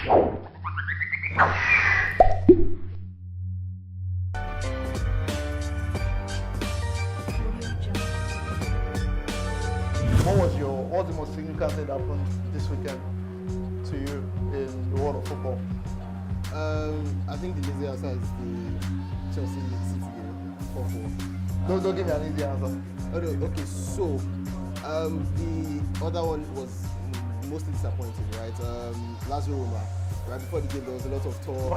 What's the most significant thing that happened this weekend to you in the world of football? I think the easy answer is the Chelsea City game, 4-4. Don't give me an easy answer. Okay, so the other one was mostly disappointing, right? Lazio Roma. Right before the game, there was a lot of talk.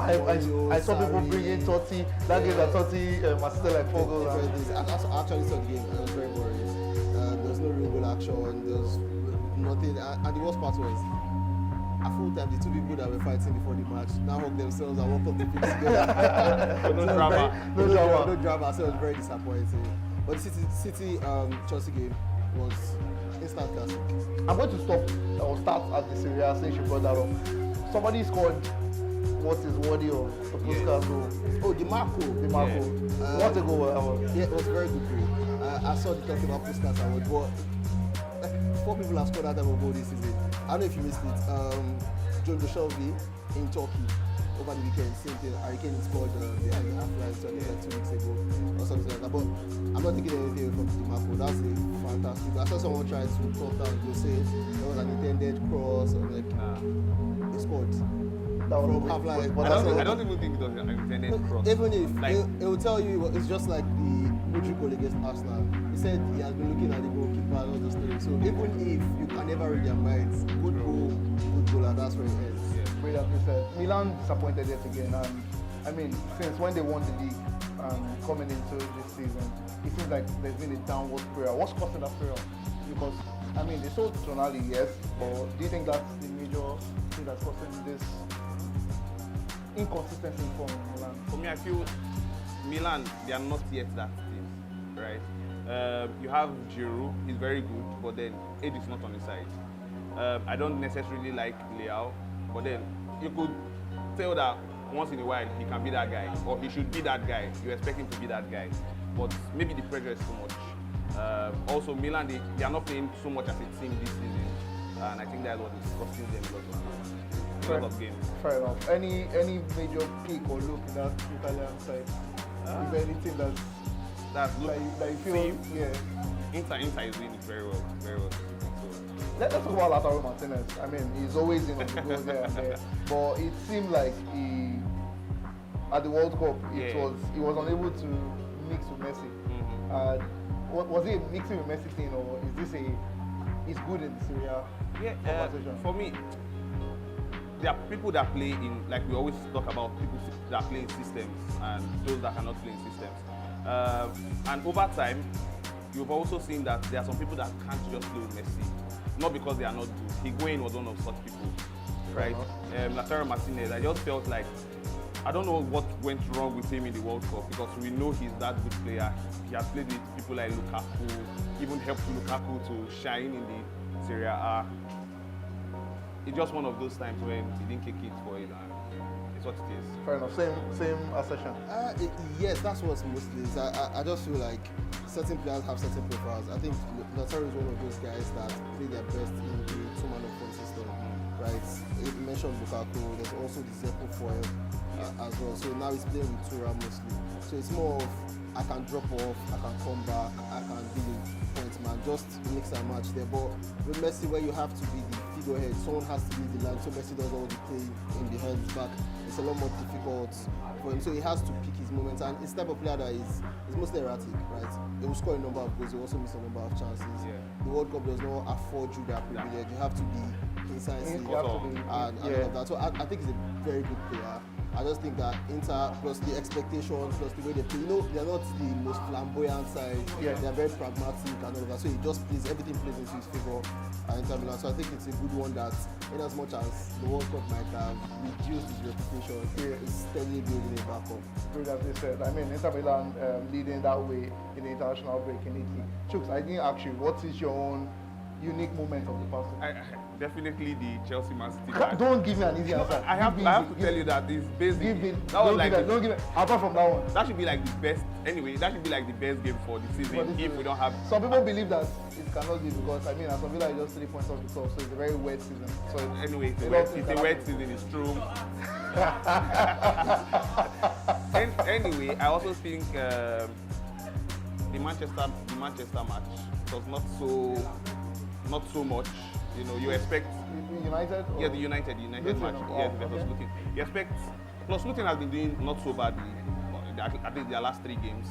I saw people bringing Totti. That game that Totti assisted like 4 goals. I actually saw the game. I was very worried. There was no real goal action. There was nothing. And the worst part was, at full time, the two people that were fighting before the match now hug themselves and walk up the pitch together. No drama. No drama. So it was very disappointing. But the City Chelsea game was instant classic. I'm going to start at the Serie A since you brought that up. Somebody scored what is worthy of the Puskas goal. Oh, the Marco. Yeah. What a goal that was. Yeah, it was very good goal. I saw the talk about Puskas award, but like 4 people have scored that type of goal this season. I don't know if you missed it. John Shelby in Turkey over the weekend, same thing. Hurricane scored behind the half line, so I think like 2 weeks ago or something like that. But I'm not taking anything away from the Marco. That's a fantastic. I saw someone try to talk down. They say there was an intended cross or like. He scored from half line. I don't even think it was an intended cross. Even if it will tell you it's just like the Modric goal against Arsenal. He said he has been looking at the goalkeeper and all those things. So even if you can never read their minds, good goal, and that's where it ends. Yeah. Brilliantly said. Milan disappointed yet again, and I mean since when they won the league coming into this season, it seems like there's been a downward spiral. What's causing that spiral? Because I mean they sold Tonali, yes, but do you think that's the major thing that's causing this inconsistency in form in Milan? For me, I feel Milan, they are not yet that team, right? You have Giroud, he's very good, but then age is not on his side. I don't necessarily like Leao, but then you could tell that once in a while he can be that guy, or he should be that guy. You expect him to be that guy, but maybe the pressure is too much. Also, Milan, they are not playing so much as a team this season, and I think that's what is costing them a lot of games. Fair enough. Any major peak or look in that Italian side? Is there anything that you feel? Yeah. Inter is doing it very well, very well. Let's talk about Lautaro Martinez. I mean, he's always in on the goals there and there, but it seemed like at the World Cup, he was unable to mix with Messi. Was it a mixing with Messi thing, or is this he's good in Syria? Yeah, for me, there are people that play in, like we always talk about people that play in systems and those that cannot play in systems. And over time, you've also seen that there are some people that can't just play with Messi, not because they are not good. Higuain was one of such people, right? Lautaro Martinez, I just felt like, I don't know what went wrong with him in the World Cup, because we know he's that good player. He has played with people like Lukaku, even helped Lukaku to shine in the Serie A. It's just one of those times when he didn't kick it for it, and it's what it is. Fair enough. Same assertion. Yes, that's what mostly is. I just feel like certain players have certain profiles. I think Lautaro is one of those guys that play their best in the two-man up front system, right? You mentioned Lukaku. There's also the Zeko foil as well. So now he's playing with Thuram mostly. So it's more of I can drop off, I can come back, I can be the point man, just mix and match there. But with Messi, where you have to be the figurehead, someone has to lead the line, so Messi does all the play in behind his back. It's a lot more difficult for him, so he has to pick his moments. And it's the type of player that is mostly erratic, right? He will score a number of goals, he will also miss a number of chances. Yeah. The World Cup does not afford you that privilege. You have to be incisive and all of that. So I think he's a very good player. I just think that Inter, plus the expectations, plus the way they play, they're not the most flamboyant side. Yeah. They're very pragmatic and all of that. So everything plays into his favor Inter Milan. So I think it's a good one that, in as much as the World Cup might have reduced his reputation, it's steadily building it back up. Brilliantly said. I mean, Inter Milan leading that way in the international break in Italy. Chooks, I didn't ask you, what is your own unique moment of the past? Definitely the Chelsea Man City match. Don't give me an easy answer. I have to tell you that it's basically that was like don't give me apart from that one. that should be like the best. Anyway, that should be like the best game for the season if we don't have. Some people believe that it cannot be because Aston Villa is just 3 points off the top, so it's a very wet season. So anyway, it's a wet season. It's true. Anyway, I also think the Manchester match was not so much. You know, you expect United. Yeah, the United match. Yes, versus Luton. You expect. Plus, Luton has been doing not so badly. I think their last 3 games.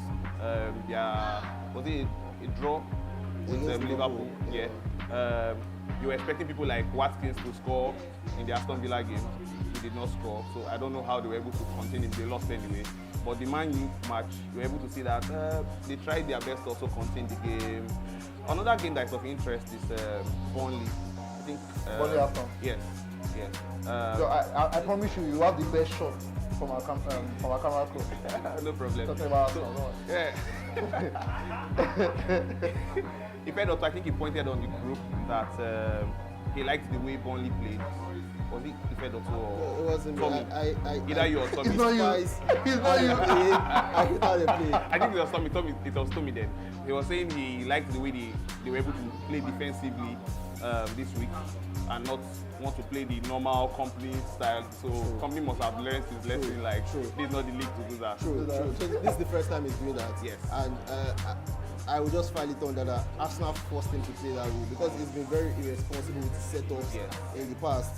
Was it a draw with Liverpool? Yeah. You were expecting people like Watkins to score in the Aston Villa game. He did not score, so I don't know how they were able to contain him. They lost anyway. But the Man U match, you were able to see that they tried their best to also contain the game. Another game that is of interest is Burnley. I think. Burnley Aston. Yes. So I promise you have the best shot from our camera crew. No problem. Talking about yeah. I think he pointed on the group that he liked the way Burnley played. Was it Ifedotto or it wasn't Tommy? Either you or Tommy. It's not you. It's not you. I hate how they play. I think it was Tommy. It was Tommy then. He was saying he liked the way they were able to play defensively this week and not want to play the normal company style. So company must have learned his lesson. This is not the league to do that. True. So this is the first time he's doing that. Yes. And I will just file it on that Arsenal forced him to play that way because he's been very irresponsible with setups in the past.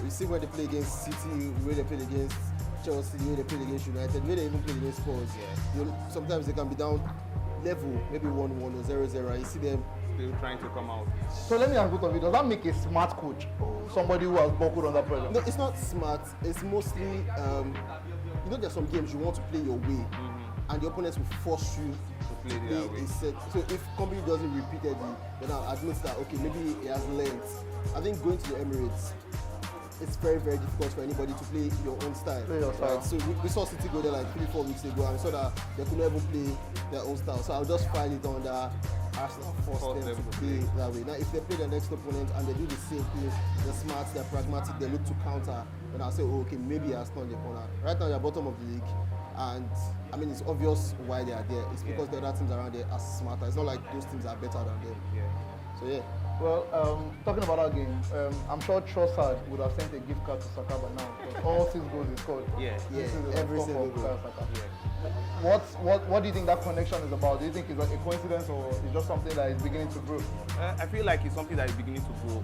You see when they play against City, when they played against Chelsea, when they played against United, when they even played against Spurs. Sometimes they can be down level, maybe 1-1 or 0-0. You see them still trying to come out. So let me ask both of you, does that make a smart coach somebody who has buckled under pressure? No, it's not smart. It's mostly, there's some games you want to play your way, and the opponents will force you to play their way. So if company does it repeatedly, then I'll admit that, okay, maybe he has learned. I think going to the Emirates, it's very, very difficult for anybody to play your own style. Right? So we saw City go there like 3-4 weeks ago, and we saw that they could never play their own style. So I'll just file it on that Arsenal forced them to play that way. Now, if they play the next opponent and they do the same thing, they're smart, they're pragmatic, they look to counter, then I'll say, okay, maybe Arsenal in the corner. Right now, they're bottom of the league, and it's obvious why they are there. It's because the other teams around there are smarter. It's not like those teams are better than them. So yeah. Well, talking about that game, I'm sure Trossard would have sent a gift card to Saka by now because all 6 goals he scored. Every single goal. What do you think that connection is about? Do you think it's like a coincidence or it's just something that is beginning to grow? I feel like it's something that is beginning to grow.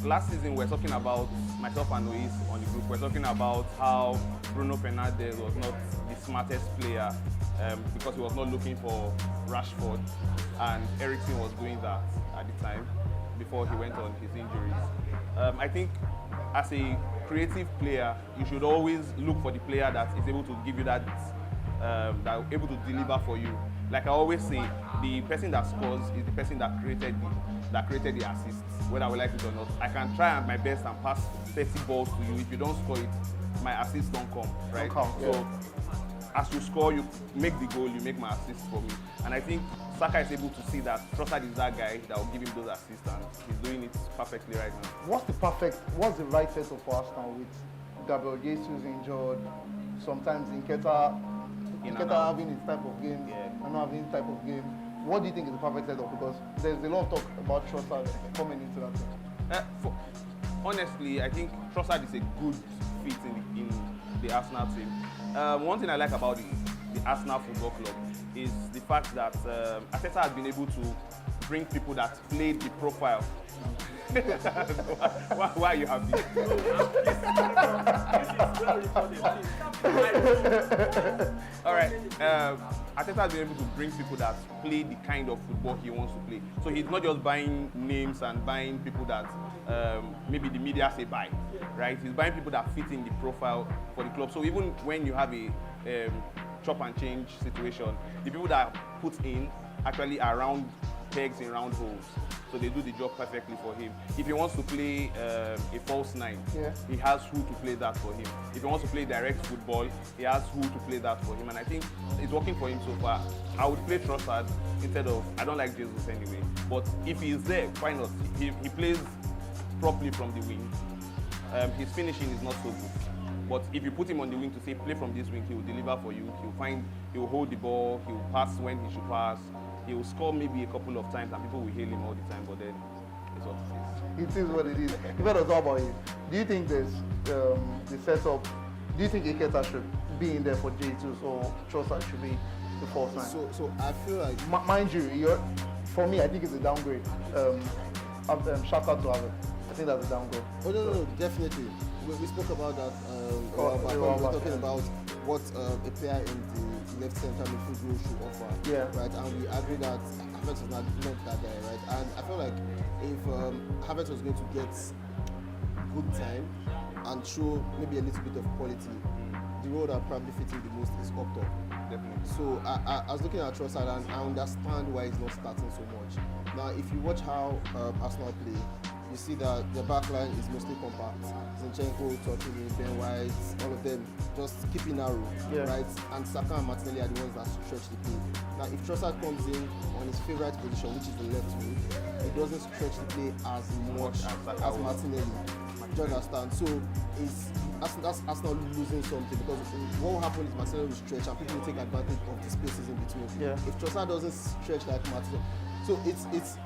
Last season, we're talking about myself and Luis on the group. We're talking about how Bruno Fernandes was not the smartest player because he was not looking for Rashford, and Eriksen was doing that at the time before he went on his injuries. I think as a creative player, you should always look for the player that is able to give you that is able to deliver for you. Like I always say, the person that scores is the person that created the assists, whether we like it or not. I can try my best and pass 30 balls to you. If you don't score it, my assists don't come, right? So as you score, you make the goal, you make my assists for me. And I think Saka is able to see that Trossard is that guy that will give him those assists, and he's doing it perfectly right now. What's the right setup for Arsenal with Gabriel Jesus injured, sometimes Nketiah having his type of game and not having his type of game? What do you think is the perfect setup? Because there's a lot of talk about Trossard coming into that thing. Honestly, I think Trossard is a good fit in the Arsenal team. One thing I like about the Arsenal Football Club is the fact that Arteta has been able to bring people that played the profile. Why are you happy? All right. Arteta has been able to bring people that play the kind of football he wants to play. So he's not just buying names and buying people that maybe the media say buy, right? He's buying people that fit in the profile for the club. So even when you have a chop and change situation, the people that are put in actually are round pegs in round holes. So they do the job perfectly for him. If he wants to play a false 9, he has who to play that for him. If he wants to play direct football, he has who to play that for him. And I think it's working for him so far. I would play Trossard instead of, I don't like Jesus anyway. But if he is there, why not? He plays properly from the wing. His finishing is not so good. But if you put him on the wing to say play from this wing, he will deliver for you. He will hold the ball. He will pass when he should pass. He will score maybe a couple of times, and people will hail him all the time. But then it's what it is. It is what it is. If I was talk about you, do you think there's the setup? Do you think Iketa should be in there for J2 or Trossard should be the false nine? So I feel like, mind you, for me, I think it's a downgrade. Shout out to Ave. I think that's a downgrade. Oh no, definitely. We spoke about that a while back. We were talking about what a player in the left center midfield role should offer. Yeah. Right, and we agree that Havertz was not that guy, right? And I feel like if Havertz was going to get good time and show maybe a little bit of quality, the role that probably fits him the most is up top. Definitely. So I was looking at Trossard and I understand why he's not starting so much. Now, if you watch how Arsenal play, you see that the back line is mostly compact. Zinchenko, Tortini, Ben White, all of them just keeping narrow, right? And Saka and Martinelli are the ones that stretch the play. Now, if Trossard comes in on his favourite position, which is the left wing, it doesn't stretch the play as much as Martinelli. Do you understand? So that's Arsenal losing something, because what will happen is Martinelli will stretch and people will take advantage of the spaces in between. Yeah. If Trossard doesn't stretch like Martinelli, so it's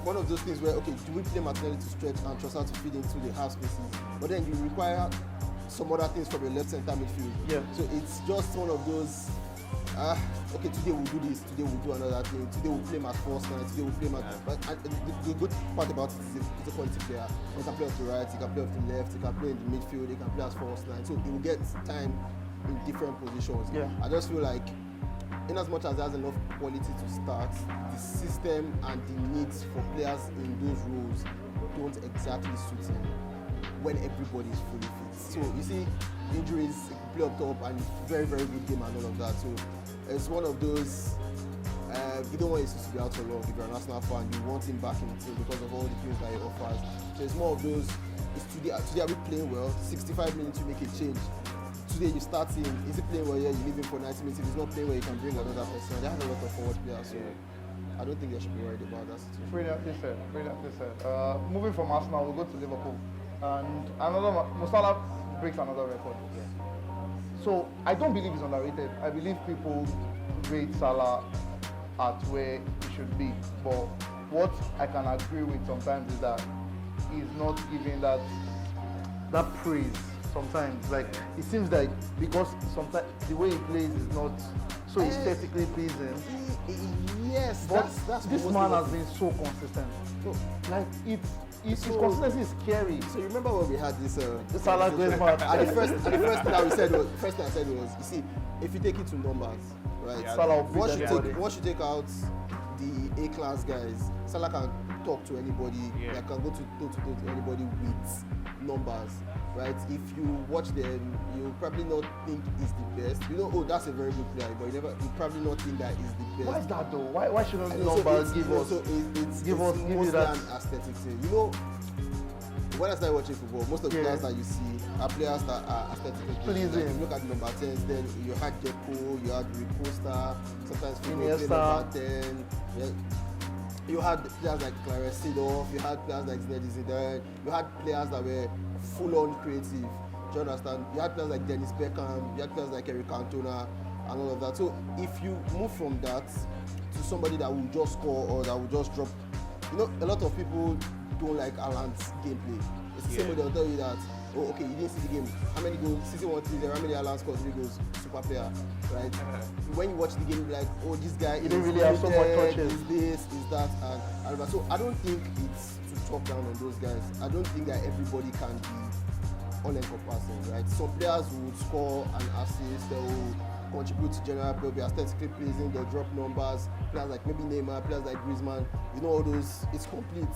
one of those things where, okay, do we play Martinelli to stretch and Trossard to feed into the half spaces? But then you require some other things from your left centre midfield. Yeah. So it's just one of those, okay, today we'll do this, today we'll do another thing, today we'll play Matt Force, today we'll play Matt. But the good part about it is he's a quality player. He can play off the right, he can play off the left, he can play in the midfield, he can play as false nine. So he will get time in different positions. Yeah. I just feel like, in as much as he has enough quality to start, the system and the needs for players in those roles don't exactly suit him when everybody is fully fit. So you see, injuries, play up top, and very, very good game and all of that. So it's one of those, you don't want him to be out for long. If you're an Arsenal fan, you want him back in the team because of all the things that he offers. So it's more of those, today are we playing well? 65 minutes you make a change. Today you start him, is he playing well? Yeah, you leave him for 90 minutes. If he's not playing well, you can bring another person. They have a lot of forward players, so I don't think they should be worried about that situation. Brilliantly said. Brilliantly said. Moving from Arsenal, we'll go to Liverpool, and Musala breaks another record. Yeah. So I don't believe he's underrated. I believe people rate Salah at where he should be. But what I can agree with sometimes is that he's not giving that praise. Sometimes, like, it seems like because sometimes the way he plays is not so aesthetically pleasing. Yes, but that's this man has been so consistent. So, like, his consistency is scary. So you remember when we had this Salah great man. And the first thing I said was, you see, if you take it to numbers, right? Yeah. Salah once you take out the A-class guys, Salah can talk to anybody. Yeah. They can go to anybody with numbers. Right? If you watch them, you'll probably not think he's the best. You know, oh, that's a very good player, but you probably not think that he's the best. Why is that though? Why shouldn't the numbers give us? So it's give mostly you that an aesthetic thing. You know, when I started watching football, most of the players that you see are players that are aesthetically pleasing. Like, you look at the number 10s, then you had Deco, you had Rui Costa, sometimes people play number 10. Yeah. You had players like Clarence Seedorf, you had players like Zinedine Zidane, you had players that were full-on creative. Do you understand? You had players like Dennis Beckham, you had players like Eric Cantona, and all of that. So if you move from that to somebody that will just score or that will just drop, you know, a lot of people don't like Alan's gameplay. It's the same way they'll tell you that, oh, okay, you didn't see the game. How many goals? Season 1-3, how many Alan scored 3 goals? Super player, right? When you watch the game, you're like, oh, this guy he didn't really have so much touches. Is this, is that, and so I don't think it's to talk down on those guys. I don't think that everybody can be all-encompassing, right? Some players would score an assist, they will contribute to general play, be aesthetically pleasing, they'll drop numbers. Players like maybe Neymar, players like Griezmann, you know, all those, it's complete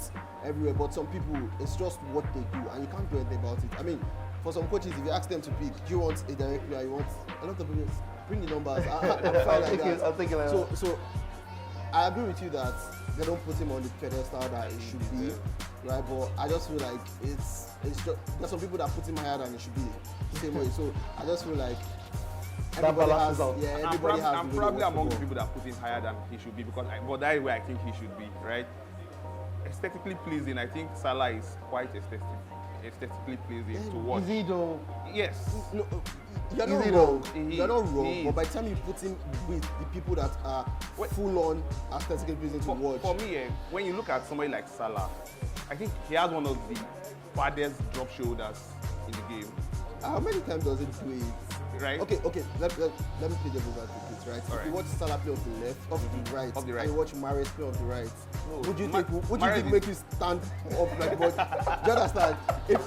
everywhere. But some people, it's just what they do, and you can't do anything about it. I mean, for some coaches, if you ask them to pick, do you want a direct player, you want a lot of people, bring the numbers. I'm fine like that. I'll take it like that. So I agree with you that they don't put him on the pedestal that it should be, right? But I just feel like it's just, there's some people that put him higher than it should be, same way. So I just feel like everybody has, everybody I'm probably among the people that put him higher than he should be, because but that is where I think he should be, right? aesthetically pleasing, I think Salah is quite aesthetically pleasing to watch. Is he though? Yes. No, you're Is not he wrong. though? You're not He wrong. is. But by the time you put him with the people that are full-on aesthetically pleasing to watch, For me, when you look at somebody like Salah, I think he has one of the baddest drop shoulders in the game. how many times does he do it? Right? Okay. Let me play devil's advocate, right? If you watch Salah play off the left, off the right, Off the right. and you watch Mahrez play off the right, No, would you Mahrez think is- make you stand up like what? Do you understand? If,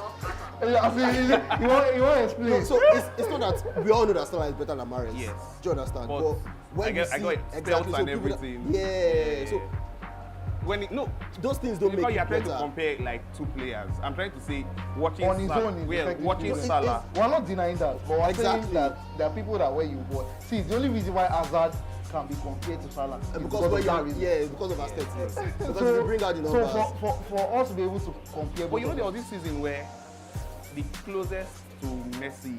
You want to explain? no, so it's not that we all know that Salah is better than Mahrez. Yes. Do you understand? But when I you got see stealth exactly and people that- everything. yeah. So those things don't because make you are it trying to better. compare like two players. I'm trying to say watching On his own, he's effective. watching It's- Salah. We're not denying that, but we're saying Exactly. that there are people that where you watch. See, the only reason why Hazard can be compared to Salah is And because because of that reason. because of aesthetics. Because if you bring out the numbers. So for us to be able to compare, But you know both there of was this season where the closest to Messi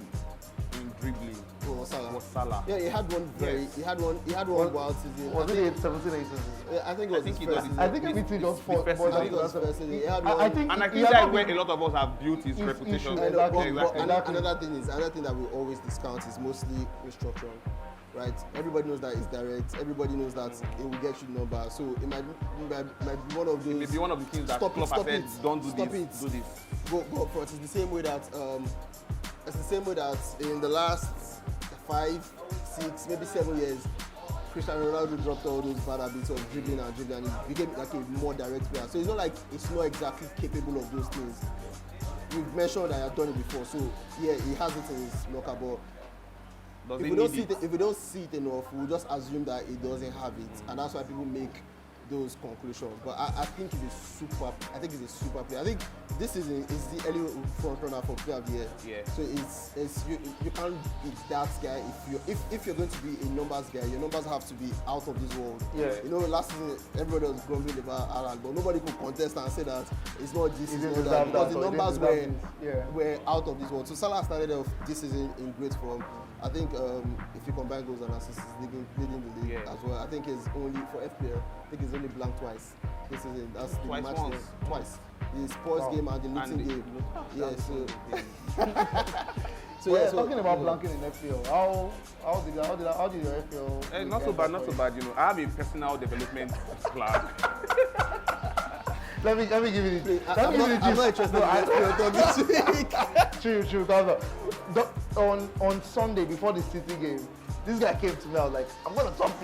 in dribbling Oh, Salah. was Salah. Yeah, he had one Yes. he had one wild season. was I it think, 17, 18? I think it was I think his it first was- season. I think It's- everything just it's fought. the first but season. I think it was his first season. He had I one- think And I he think had that's not where been- a lot of us have built his His reputation. issue, I know, exactly. but Exactly. another thing that we always discount is mostly restructuring, right? Everybody knows that it's direct. Everybody knows that it will get you the number. So it might be one of those. Maybe one of the things that Stop Klopp it, has stop said, it, don't do stop this, it. do this. Go for it. It's the same way that in the last 5, 6, maybe 7 years, Cristiano Ronaldo dropped all those bad habits of dribbling and he became like a more direct player. So it's not like it's not exactly capable of those things. You've mentioned that I've done it before, so yeah, he has it in his locker. But Does if he we don't need see it? if we don't see it enough, we'll just assume that he doesn't have it, and that's why people make those conclusions. But I think he's a super player. I think this season is the early front runner for player of the year. Yeah. So it's you can't beat that guy if you're going to be a numbers guy. Your numbers have to be out of this world. Yeah. You know, last season everybody was grumbling about Haaland, but nobody could contest and say that it's not this, He it's didn't not that, deserve because that, the or he numbers didn't deserve this. Yeah. were out of this world. So Salah started off this season in great form. I think if you combine goals and assists, he's leading the league Yeah. as well. I think he's only for FPL. I think he's only blanked twice this season. That's the Twice match once. there. Twice. The Spurs Wow. game and the Luton And the- game. Yeah. That's So So yeah, so, talking about you know, blanking in FPL, how did your FPL? Not so bad, not so bad. You know, I have a personal development plan. Let me give you the. I'm not interested in FPL talk this week. True. On Sunday before the City game, this guy came to me. I was like, I'm gonna top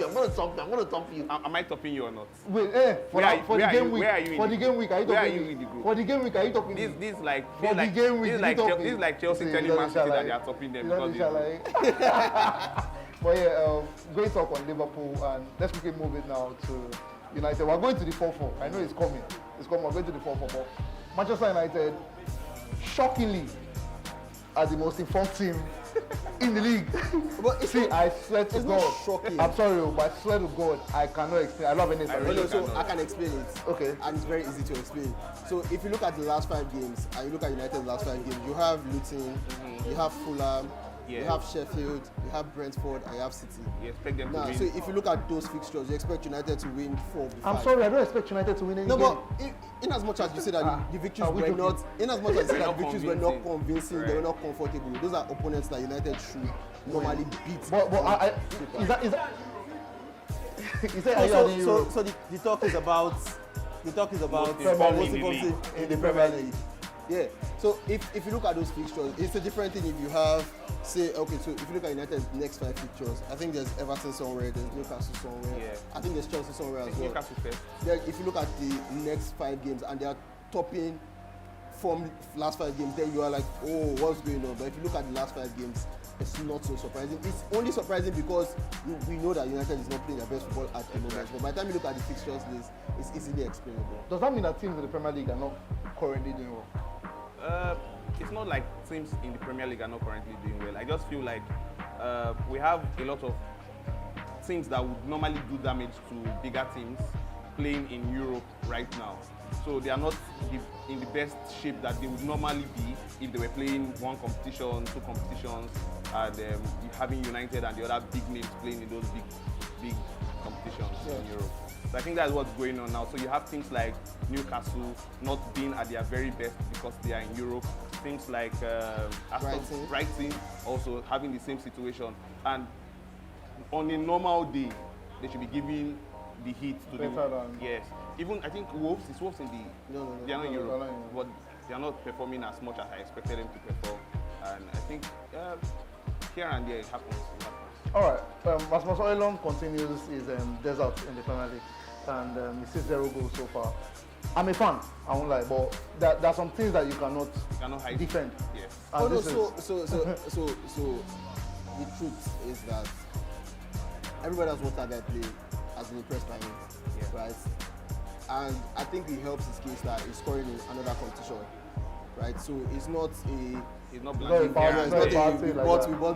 you. Am I topping you or not? Wait, Where are you- for the where are game you- week. where are you in For the the game week, are you Where are topping you me? in the group? For the game week, are you topping This me? is like For the game week, this is like you top this me. is like Chelsea See, telling you Man know, City that like- they are topping them you know, because this they like. But yeah, great talk on Liverpool, and let's quickly move it now to United. We're going to the 4-4. I know it's coming. We're going to the 4-4. But Manchester United, shockingly, are the most informed team in the league. But it's See, not- I swear to it's God. not shocking. I'm sorry, but I swear to God, I cannot explain. I love any I really So cannot. I can explain it. Okay. And it's very easy to explain. So if you look at the last 5 games, and you look at United's last 5 games, you have Luton, you have Fulham, you Yeah. have Sheffield, you have Brentford, and you have City. You expect them to Now, win. so if you look at those fixtures, you expect United to win 4 of the 5. I'm sorry, I don't expect United to win any No, game. but in as much as you say that the victories are we were joking? not, in as much as you say that Not the victories were not convincing. convincing, they were Right. not comfortable. Those are opponents that United should normally beat. But is that is that are you So, adding so, Europe? so the talk is about Most important in the league. in the Premier League. Yeah. So if you look at those fixtures, it's a different thing if you have, say, okay, so if you look at United's next 5 fixtures, I think there's Everton somewhere, there's Newcastle somewhere, Yeah. I think there's Chelsea somewhere as well. Newcastle first. Then if you look at the next 5 games and they are topping from last 5 games, then you are like, oh, what's going on? But if you look at the last 5 games, it's not so surprising. It's only surprising because we know that United is not playing their best football at the moment. But by the time you look at the fixtures list, it's easily explainable. Does that mean that teams in the Premier League are not currently doing well? It's not like teams in the Premier League are not currently doing well. I just feel like we have a lot of teams that would normally do damage to bigger teams playing in Europe right now. So they are not in the best shape that they would normally be if they were playing 1 competition, 2 competitions, and having United and the other big names playing in those big competitions in Europe. So I think that's what's going on now. So you have things like Newcastle not being at their very best because they are in Europe. Things like Brighton also having the same situation. And on a normal day, they should be giving the heat to the yes. Even I think Wolves in the they are not in Europe, but they are not performing as much as I expected them to perform. And I think here and there it happens. All right, Rasmus Højlund continues his desert in the Premier League, and he sees 0 goals so far. I'm a fan, I won't lie, but there are some things that you cannot defend. Yes. Oh no, so the truth is that everybody that's watched that guy play has been impressed by him, right? And I think it helps his case that he's scoring in another competition, right? So it's not We bought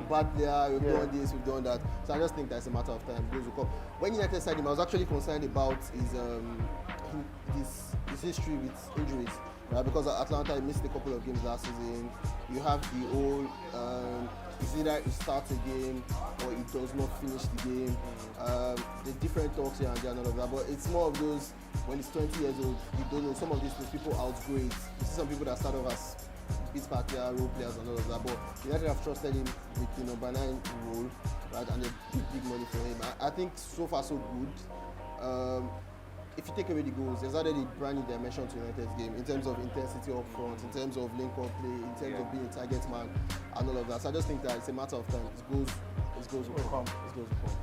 bad player, we've done this, we've done that. So I just think that's a matter of time. Goals will come. When United signed him, I was actually concerned about his history with injuries, right? Because at Atlanta he missed a couple of games last season. You have the whole it's either he starts a game or he does not finish the game. The different talks here and there and all of that, but it's more of those when he's 20 years old, you don't know some of these things, people outgrow it. You see some people that start off as beat back player, role players and all of that, but United have trusted him with the number 9 role, right, and a big money for him. I think so far so good. If you take away the goals, there's already a brand new dimension to United's game in terms of intensity up front, in terms of link-up play, in terms of being a target man, and all of that. So I just think that it's a matter of time. His goals will come.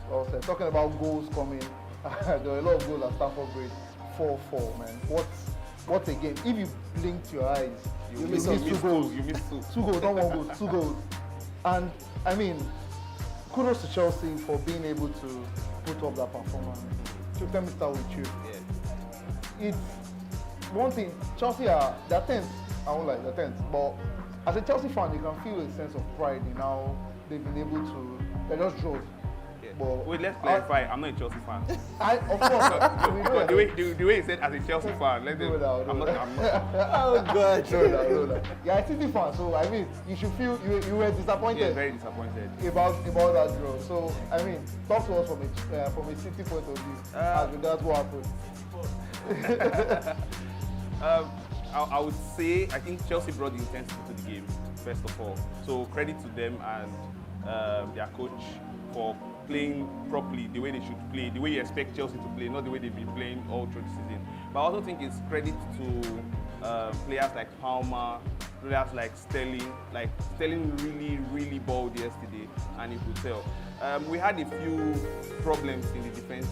Well said. Talking about goals coming, there are a lot of goals at Stamford Bridge. 4-4, man. What a game. If you blink your eyes, you miss 2 goals. You miss 2. 2 goals, not 1 goal, 2 goals. And I mean, kudos to Chelsea for being able to put up that performance. Let me start with you. It's one thing, Chelsea they're 10th, I won't lie, they're 10th, but as a Chelsea fan, you can feel a sense of pride in how they've been able to, they're just draws. Yeah. But wait, let's clarify, I'm not a Chelsea fan. Of course, we know the way he said as a Chelsea fan, I'm not. Oh God. No. Yeah, a City fan, so I mean, you should feel, you were disappointed. Yeah, very disappointed. About that draw. So, I mean, talk to us from a City point of view, as regards what happened. I would say I think Chelsea brought the intensity to the game first of all. So credit to them and their coach for playing properly the way they should play, the way you expect Chelsea to play, not the way they've been playing all through the season. But I also think it's credit to players like Palmer, players like Sterling. Like Sterling really balled yesterday, and you could tell. We had a few problems in the defense.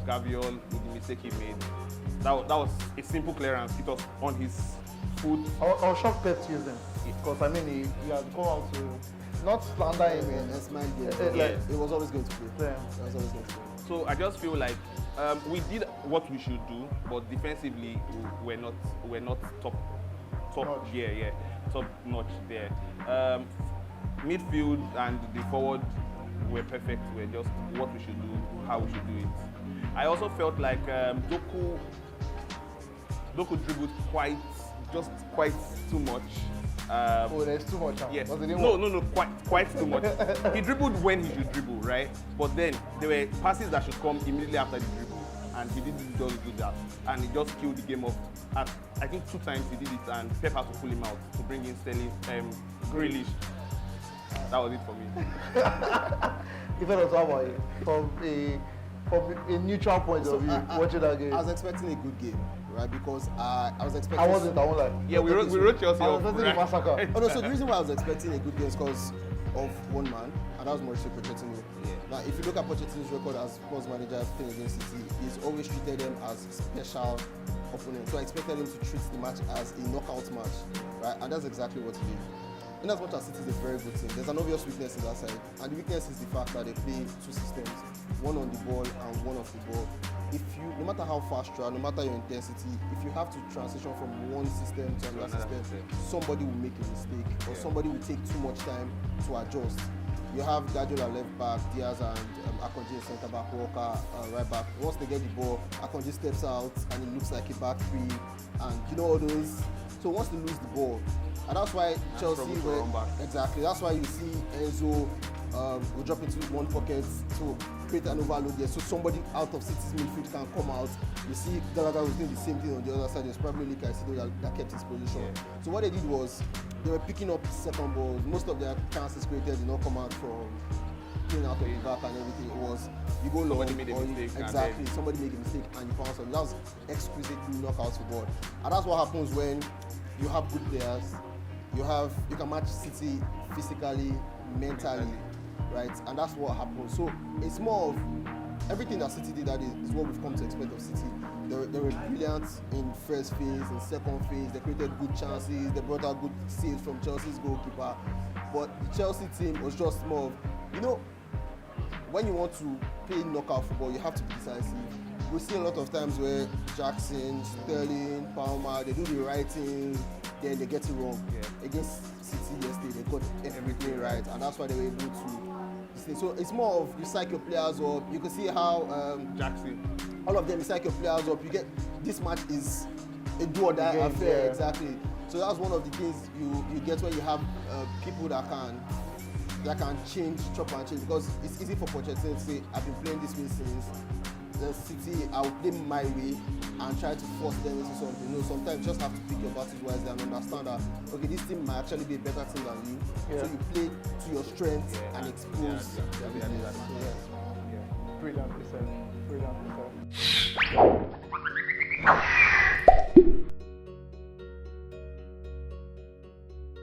Gabriel with the mistake he made. That was a simple clearance. It was on his foot. I was shocked Pep used him because I mean he had gone out to not slander him. It was always going to play. Yeah. It was always going to play. So I just feel like we did what we should do, but defensively we're not top notch there. Midfield and the forward were perfect. We're just what we should do, how we should do it. I also felt like Doku dribbled quite too much. There's too much. Yes. No, quite too much. He dribbled when he should dribble, right? But then there were passes that should come immediately after the dribble, and he didn't just do that, and he just killed the game off. I think 2 times he did it, and Pep had to pull him out to bring in Sterling, Grealish. That was it for me. If it was about it, from a neutral point of view, watching that game. I was expecting a good game, right? Because I was expecting. I won't lie. Yeah, we wrote Chelsea off. I was expecting a massacre. Oh no, so the reason why I was expecting a good game is because of one man, and that was Mauricio Pochettino. Yeah. Now, if you look at Pochettino's record as Spurs manager playing against City, he's always treated them as special opponents. So I expected him to treat the match as a knockout match, right? And that's exactly what he did. In as much as City is a very good team, there's an obvious weakness in that side. And the weakness is the fact that they play 2 systems, one on the ball and one off the ball. No matter how fast you are, no matter your intensity, if you have to transition from one system to another system, somebody will make a mistake or somebody will take too much time to adjust. You have Guardiola left back, Diaz and Akanji centre back, Walker right back. Once they get the ball, Akanji steps out and it looks like a back 3, and you know all those. So once they lose the ball, and that's why Chelsea were exactly. That's why you see Enzo will drop into one pocket to create an overload there. So somebody out of City's midfield can come out. You see Gallagher was doing the same thing on the other side. There's probably Caicedo that kept his position. Yeah. So what they did was they were picking up second balls. Most of their chances created did not come out from playing out of the back and everything. It was you go long. Somebody made a mistake. Exactly. Somebody made a mistake and you found something. That was exquisite knockout football. And that's what happens when you have good players. You can match City physically, mentally, right? And that's what happens. So it's more of everything that City did that is what we've come to expect of City. They were brilliant in first phase, in second phase. They created good chances. They brought out good saves from Chelsea's goalkeeper. But the Chelsea team was just more of, when you want to play knockout football, you have to be decisive. We see a lot of times where Jackson, Sterling, Palmer, they do the right thing, then they get it wrong. Yeah. Against City yesterday, they got everything right, and that's why they were able to. So it's more of you psych your players up. You can see how Jackson. all of them you psych your players up. You get this match is a do or die affair, exactly. So that's one of the things you get when you have people that can change, chop and change, because it's easy for Pochettino to say, I've been playing this way since the City, I'll play my way and try to force them into something. Sometimes you just have to pick your battles wisely and understand that, okay, this team might actually be a better team than you. So you play to your strengths and expose their weakness. Brilliantly said. Brilliantly